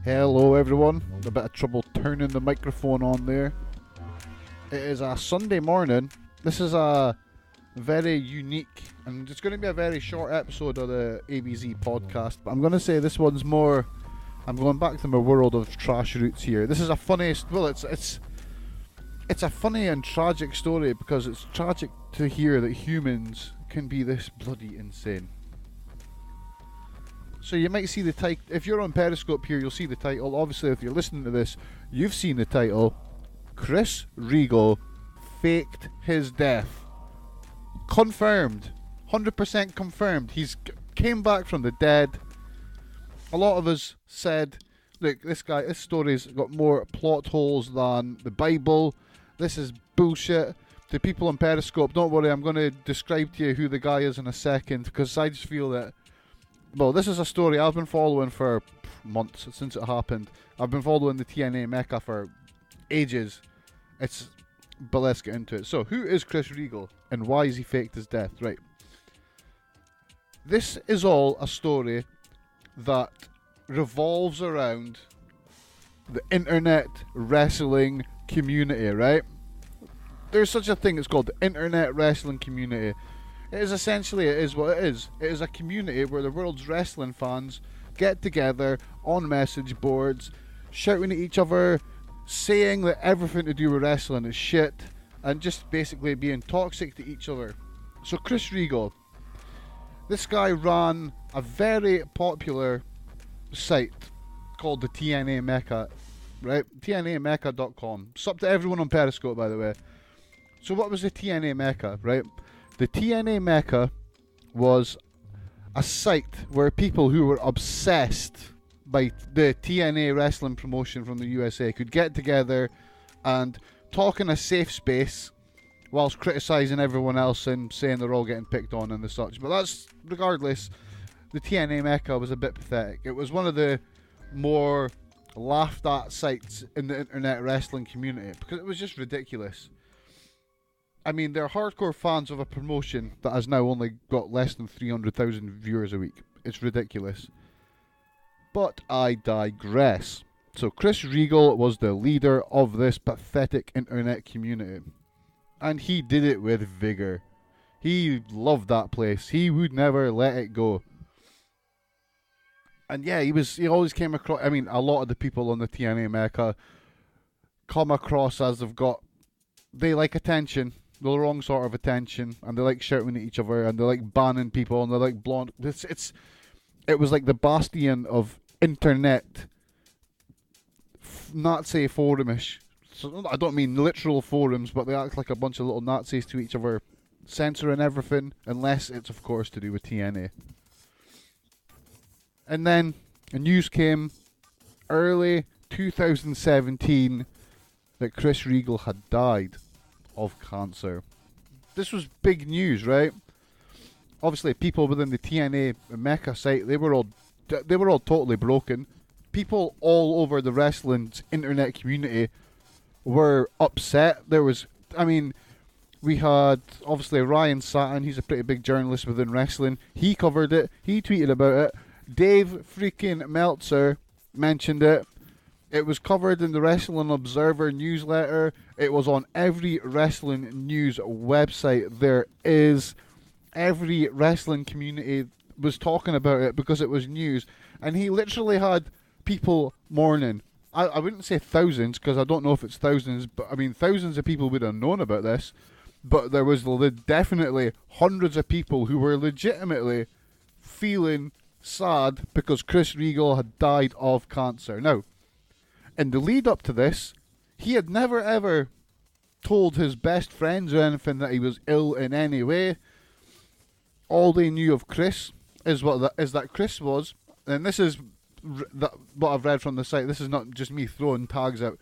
Hello everyone, a bit of trouble turning the microphone on there. It is a Sunday morning. This is a very unique, and it's going to be a very short episode of the ABZ podcast, but I'm going to say this one's more, I'm going back to my world of trash roots here. This is a funny, well it's a funny and tragic story because it's tragic to hear that humans can be this bloody insane. So you might see the title, if you're on Periscope here, you'll see the title. Obviously, if you're listening to this, you've seen the title. Chris Regal faked his death. Confirmed. 100% confirmed. He's came back from the dead. A lot of us said, look, this story's got more plot holes than the Bible. This is bullshit. To people on Periscope, don't worry, I'm going to describe to you who the guy is in a second, because I just feel that, well, this is a story I've been following for months since it happened. I've been following the TNA Mecca for ages. But let's get into it. So, who is Chris Regal and why has he faked his death? Right. This is all a story that revolves around the internet wrestling community, right? There's such a thing, it's called the internet wrestling community. It is essentially, it is what it is. It is a community where the world's wrestling fans get together on message boards, shouting at each other, saying that everything to do with wrestling is shit, and just basically being toxic to each other. So Chris Regal, this guy ran a very popular site called the TNA Mecca, right? TNAMecca.com. It's up to everyone on Periscope, by the way. So what was the TNA Mecca, right? The TNA Mecca was a site where people who were obsessed by the TNA wrestling promotion from the USA could get together and talk in a safe space whilst criticising everyone else and saying they're all getting picked on and the such. But that's, regardless, the TNA Mecca was a bit pathetic. It was one of the more laughed at sites in the internet wrestling community because it was just ridiculous. I mean, they're hardcore fans of a promotion that has now only got less than 300,000 viewers a week. It's ridiculous. But I digress. So Chris Regal was the leader of this pathetic internet community. And he did it with vigour. He loved that place. He would never let it go. And yeah, he always came across, I mean, a lot of the people on the TNA Mecca come across as they like attention. The wrong sort of attention, and they like shouting at each other, and they like banning people, and they like blonde. It was like the bastion of internet Nazi forumish. So I don't mean literal forums, but they act like a bunch of little Nazis to each other, censoring everything, unless it's of course to do with TNA. And then a news came early 2017 that Chris Regal had died of cancer. This was big news, right? Obviously, people within the TNA Mecca site, they were all totally broken. People all over the wrestling's internet community were upset. We had obviously Ryan Satin. He's a pretty big journalist within wrestling. He covered it. He tweeted about it. Dave freaking Meltzer mentioned it. It was covered in the Wrestling Observer newsletter. It was on every wrestling news website there is. Every wrestling community was talking about it because it was news. And he literally had people mourning. I wouldn't say thousands because I don't know if it's thousands, but I mean thousands of people would have known about this. But there was definitely hundreds of people who were legitimately feeling sad because Chris Regal had died of cancer. Now, in the lead up to this, he had never ever told his best friends or anything that he was ill in any way. All they knew of Chris is that Chris was, and this is what I've read from the site, this is not just me throwing tags out.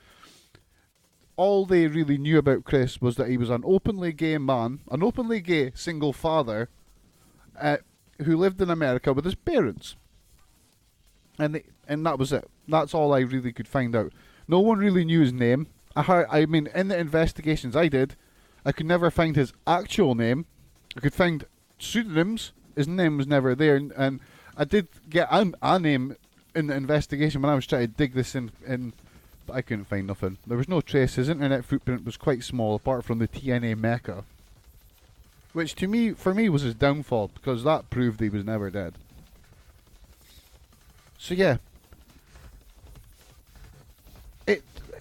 All they really knew about Chris was that he was an openly gay man, an openly gay single father, who lived in America with his parents. And that was it. That's all I really could find out. No one really knew his name. I mean, in the investigations I did, I could never find his actual name. I could find pseudonyms. His name was never there. And I did get a name in the investigation when I was trying to dig this in, but I couldn't find nothing. There was no trace. His internet footprint was quite small, apart from the TNA Mecca, which for me was his downfall, because that proved he was never dead. So yeah,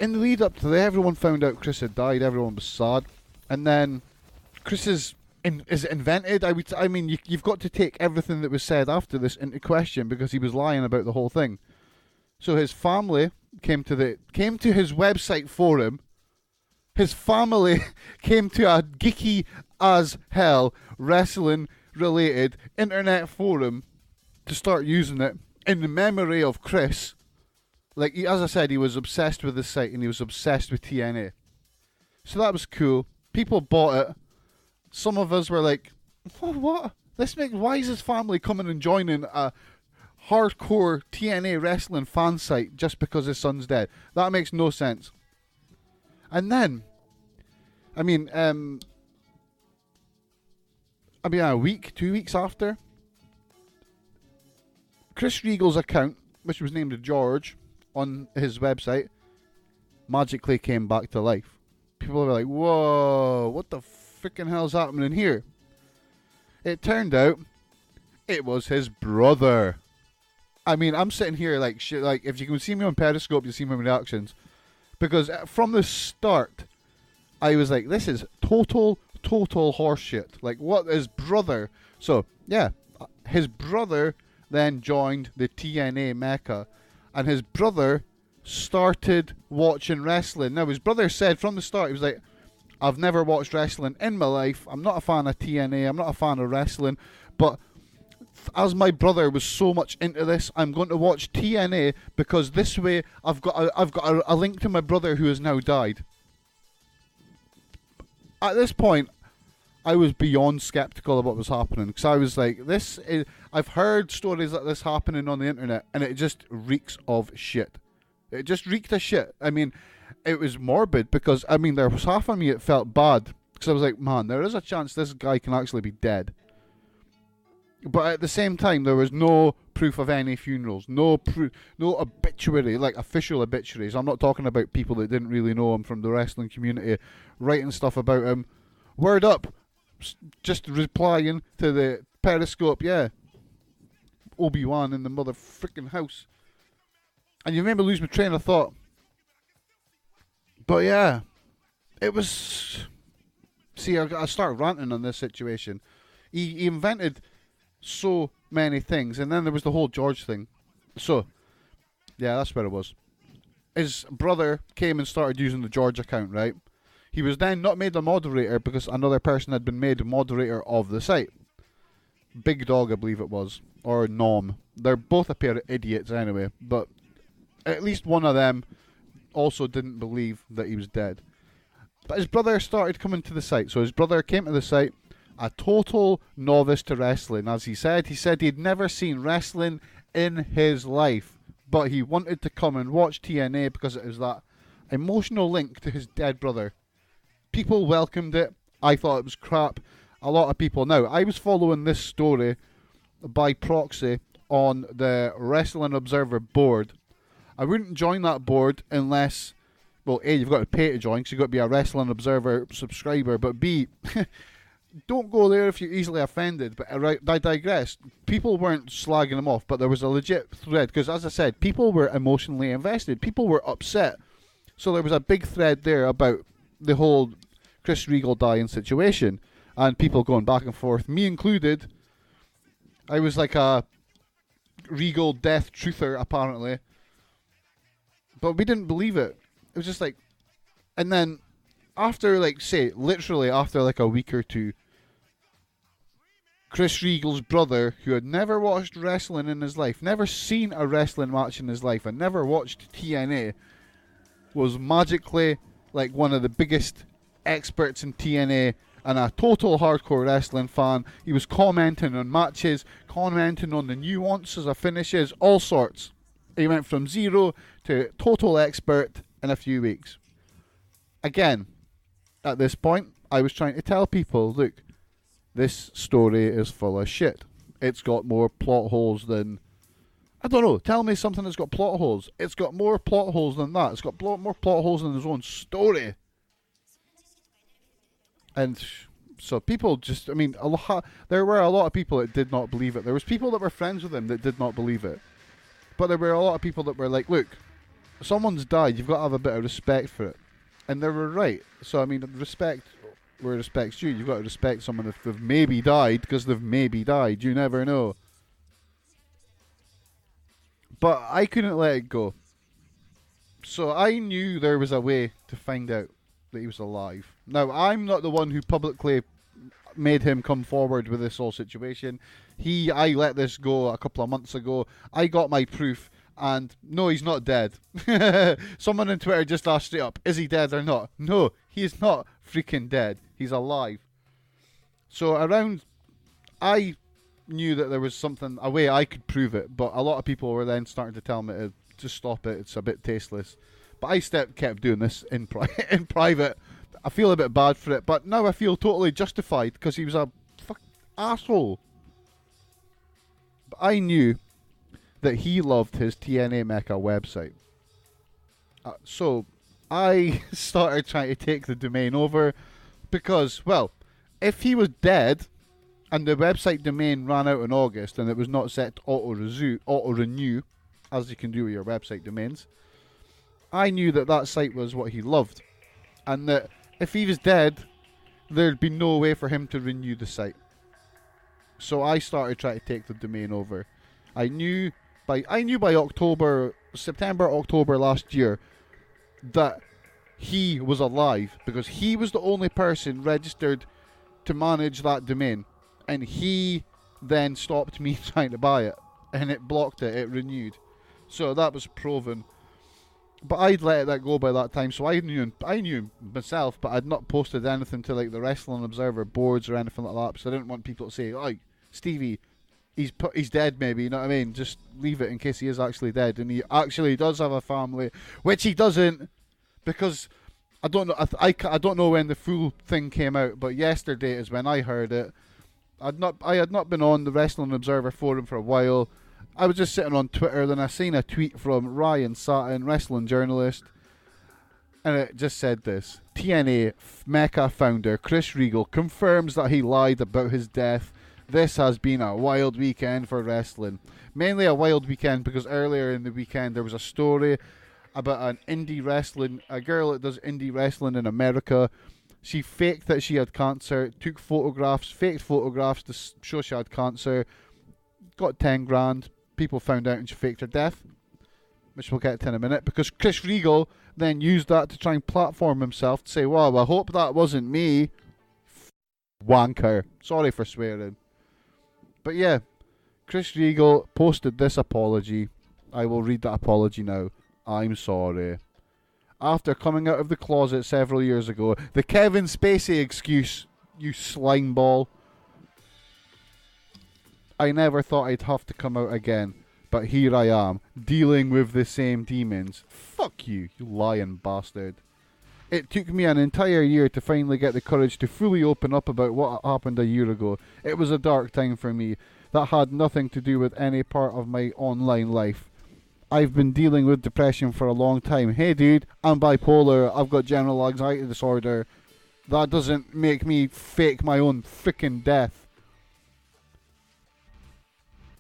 in the lead up to that, everyone found out Chris had died. Everyone was sad, and then Chris is invented. I mean, you've got to take everything that was said after this into question, because he was lying about the whole thing. So his family came to his website forum. His family came to a geeky as hell wrestling related internet forum to start using it in the memory of Chris. Like, as I said, he was obsessed with the site, and he was obsessed with TNA. So that was cool. People bought it. Some of us were like, oh, what? Why is his family coming and joining a hardcore TNA wrestling fan site just because his son's dead? That makes no sense. And then, a week, 2 weeks after, Chris Regal's account, which was named George on his website, magically came back to life. People were like, whoa, what the freaking hell's happening here? It turned out it was his brother. I mean, I'm sitting here like shit. Like, if you can see me on Periscope, you'll see my reactions. Because from the start, I was like, this is total horseshit. Like, what is brother? So, yeah, his brother then joined the TNA Mecca, and his brother started watching wrestling. Now, his brother said from the start, he was like, I've never watched wrestling in my life. I'm not a fan of TNA. I'm not a fan of wrestling. But as my brother was so much into this, I'm going to watch TNA, because this way I've got a link to my brother who has now died. At this point, I was beyond skeptical of what was happening, because I was like, I've heard stories like this happening on the internet, and it just reeks of shit. It just reeked of shit. I mean, it was morbid, because, there was half of me that felt bad, because I was like, man, there is a chance this guy can actually be dead. But at the same time, there was no proof of any funerals, no obituary, like official obituaries. I'm not talking about people that didn't really know him from the wrestling community writing stuff about him. Word up, just replying to the Periscope, yeah, Obi-Wan in the mother freaking house. And you made me lose my train of thought. But yeah, it was... See, I started ranting on this situation. He invented so many things, and then there was the whole George thing. So, yeah, that's where it was. His brother came and started using the George account, right? He was then not made a moderator, because another person had been made moderator of the site. Big Dog, I believe it was, or Nom. They're both a pair of idiots anyway, but at least one of them also didn't believe that he was dead. But his brother started coming to the site. So his brother came to the site, a total novice to wrestling, as he said. He said he'd never seen wrestling in his life, but he wanted to come and watch TNA because it was that emotional link to his dead brother. People welcomed it. I thought it was crap. A lot of people. Now, I was following this story by proxy on the Wrestling Observer board. I wouldn't join that board unless, well, A, you've got to pay to join, because you've got to be a Wrestling Observer subscriber, but B, don't go there if you're easily offended. But I digress. People weren't slagging him off, but there was a legit thread, because as I said, people were emotionally invested. People were upset. So there was a big thread there about the whole Chris Regal dying situation, and people going back and forth, me included. I was like a Regal death truther, apparently. But we didn't believe it. It was just like... And then, after, literally after a week or two, Chris Regal's brother, who had never watched wrestling in his life, never seen a wrestling match in his life, and never watched TNA, was magically, one of the biggest experts in TNA, and a total hardcore wrestling fan. He was commenting on matches, commenting on the nuances of finishes, all sorts. He went from zero to total expert in a few weeks. Again, at this point, I was trying to tell people, look, this story is full of shit. It's got more plot holes than I don't know. Tell me something that's got plot holes. It's got more plot holes than that. It's got more plot holes than his own story. And so people just, I mean, there were a lot of people that did not believe it. There was people that were friends with him that did not believe it. But there were a lot of people that were like, look, someone's died. You've got to have a bit of respect for it. And they were right. So, I mean, respect where respect's due. You've got to respect someone if they've maybe died, because they've maybe died. You never know. But I couldn't let it go. So I knew there was a way to find out that he was alive. Now, I'm not the one who publicly made him come forward with this whole situation. I let this go a couple of months ago. I got my proof, and no, he's not dead. Someone on Twitter just asked straight up, is he dead or not? No, he is not freaking dead. He's alive. So I knew that there was a way I could prove it, but a lot of people were then starting to tell me to just stop it. It's a bit tasteless. But I kept doing this in private. I feel a bit bad for it, but now I feel totally justified because he was a asshole. But I knew that he loved his TNA Mecca website. So I started trying to take the domain over because, well, if he was dead and the website domain ran out in August and it was not set to auto-renew, as you can do with your website domains, I knew that site was what he loved. And that if he was dead, there'd be no way for him to renew the site. So I started trying to take the domain over. I knew by September, October last year that he was alive, because he was the only person registered to manage that domain. And he then stopped me trying to buy it. And it blocked it. It renewed. So that was proven. But I'd let that go by that time, so I knew myself, but I'd not posted anything to like the Wrestling Observer boards or anything like that, because I didn't want people to say, "Oh, Stevie, he's dead." Maybe, you know what I mean? Just leave it in case he is actually dead, and he actually does have a family, which he doesn't, because I don't know. I don't know when the full thing came out, but yesterday is when I heard it. I had not been on the Wrestling Observer forum for a while. I was just sitting on Twitter, then I seen a tweet from Ryan Satin, wrestling journalist, and it just said this: TNA Mecca founder Chris Regal confirms that he lied about his death. This has been a wild weekend for wrestling. Mainly a wild weekend because earlier in the weekend there was a story about a girl that does indie wrestling in America. She faked that she had cancer, took faked photographs to show she had cancer, got 10 grand. People found out and she faked her death, which we'll get to in a minute, because Chris Regal then used that to try and platform himself to say, "Wow, I hope that wasn't me." Wanker. Sorry for swearing. But yeah, Chris Regal posted this apology. I will read that apology now. "I'm sorry. After coming out of the closet several years ago, the Kevin Spacey excuse, you slime ball. I never thought I'd have to come out again, but here I am, dealing with the same demons." Fuck you, you lying bastard. "It took me an entire year to finally get the courage to fully open up about what happened a year ago. It was a dark time for me. That had nothing to do with any part of my online life. I've been dealing with depression for a long time. Hey dude, I'm bipolar, I've got general anxiety disorder. That doesn't make me fake my own freaking death.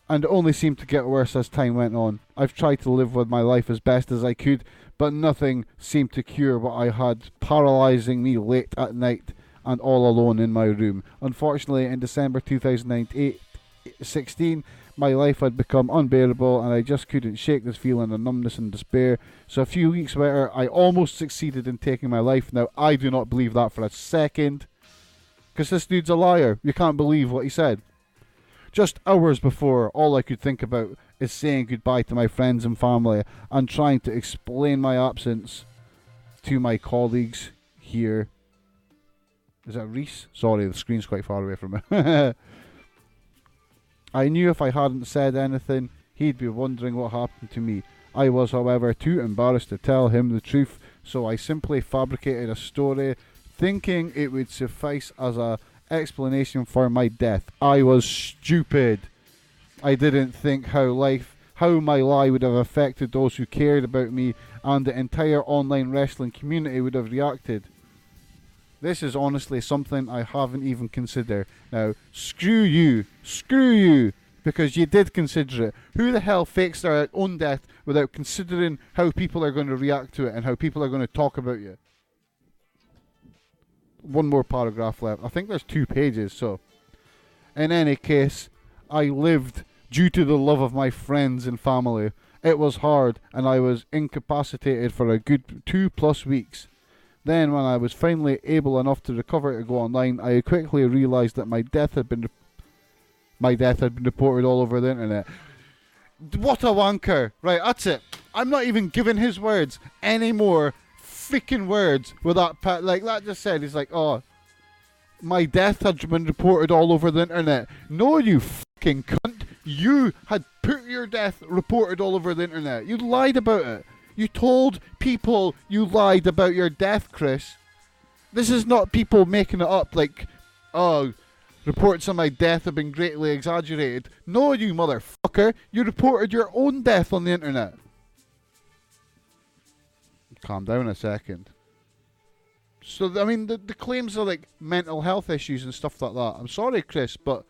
And it only seemed to get worse as time went on. I've tried to live with my life as best as I could, but nothing seemed to cure what I had, paralysing me late at night and all alone in my room. Unfortunately, in December 2016, my life had become unbearable and I just couldn't shake this feeling of numbness and despair. So a few weeks later, I almost succeeded in taking my life. Now, I do not believe that for a second, because this dude's a liar. You can't believe what he said. Just hours before, all I could think about is saying goodbye to my friends and family and trying to explain my absence to my colleagues here." Is that Reese? Sorry, the screen's quite far away from me. "I knew if I hadn't said anything, he'd be wondering what happened to me. I was, however, too embarrassed to tell him the truth, so I simply fabricated a story, thinking it would suffice as a explanation for my death. I was stupid. I didn't think how life how my lie would have affected those who cared about me and the entire online wrestling community would have reacted. This is honestly something I haven't even considered. Now, screw you, because you did consider it. Who the hell fakes their own death without considering how people are going to react to it and how people are going to talk about you? One more paragraph left. I think there's 2 pages, so. In any case, I lived due to the love of my friends and family. It was hard, and I was incapacitated for a good 2+ weeks. Then, when I was finally able enough to recover to go online, I quickly realised that my death had been reported all over the internet. What a wanker! Right, that's it. I'm not even giving his words any more freaking words with that. Like that just said, he's like, oh, my death had been reported all over the internet. No, you fucking cunt. You had put your death reported all over the internet. You lied about it. You told people you lied about your death, Chris. This is not people making it up like, oh, reports of my death have been greatly exaggerated. No, you motherfucker. You reported your own death on the internet. Calm down a second. So, I mean, the claims are like mental health issues and stuff like that. I'm sorry, Chris, but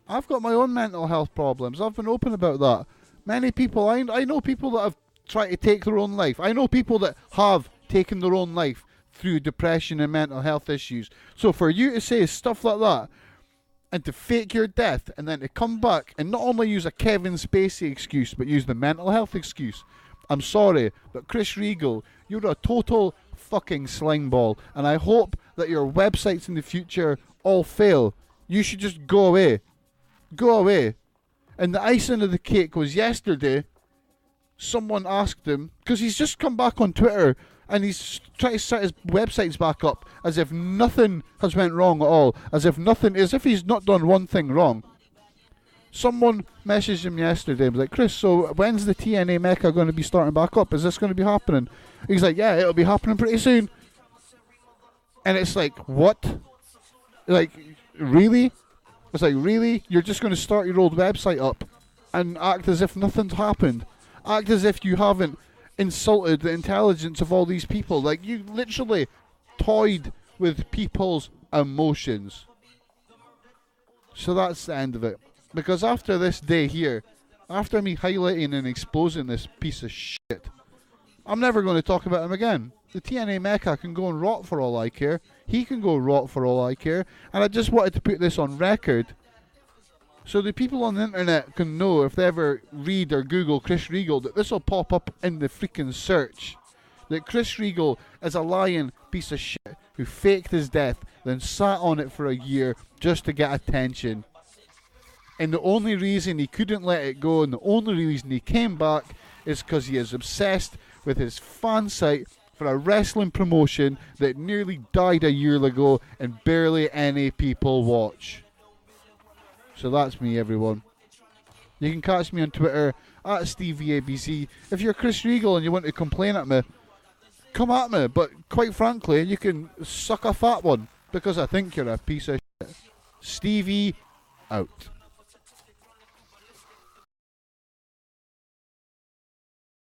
I've got my own mental health problems. I've been open about that. Many people, I know people that have tried to take their own life. I know people that have taken their own life through depression and mental health issues. So for you to say stuff like that and to fake your death and then to come back and not only use a Kevin Spacey excuse but use the mental health excuse, I'm sorry, but Chris Regal, you're a total fucking slingball, and I hope that your websites in the future all fail. You should just go away. Go away. And the icing of the cake was yesterday, someone asked him, because he's just come back on Twitter and he's trying to set his websites back up as if nothing has went wrong at all, as if he's not done one thing wrong. Someone messaged him yesterday and was like, Chris, so when's the TNA Mecca going to be starting back up? Is this going to be happening? He's like, yeah, it'll be happening pretty soon. And it's like, what? Like, really? It's like, really? You're just going to start your old website up and act as if nothing's happened? Act as if you haven't insulted the intelligence of all these people? Like, you literally toyed with people's emotions. So that's the end of it. Because after this day here, after me highlighting and exposing this piece of shit, I'm never going to talk about him again. The TNA Mecca can go and rot for all I care. He can go rot for all I care. And I just wanted to put this on record so the people on the internet can know, if they ever read or Google Chris Regal, that this will pop up in the freaking search. That Chris Regal is a lying piece of shit who faked his death, then sat on it for a year just to get attention. And the only reason he couldn't let it go and the only reason he came back is because he is obsessed with his fan site for a wrestling promotion that nearly died a year ago and barely any people watch. So that's me, everyone. You can catch me on Twitter at StevieABZ. If you're Chris Regal and you want to complain at me, come at me. But quite frankly, you can suck a fat one because I think you're a piece of shit. Stevie out.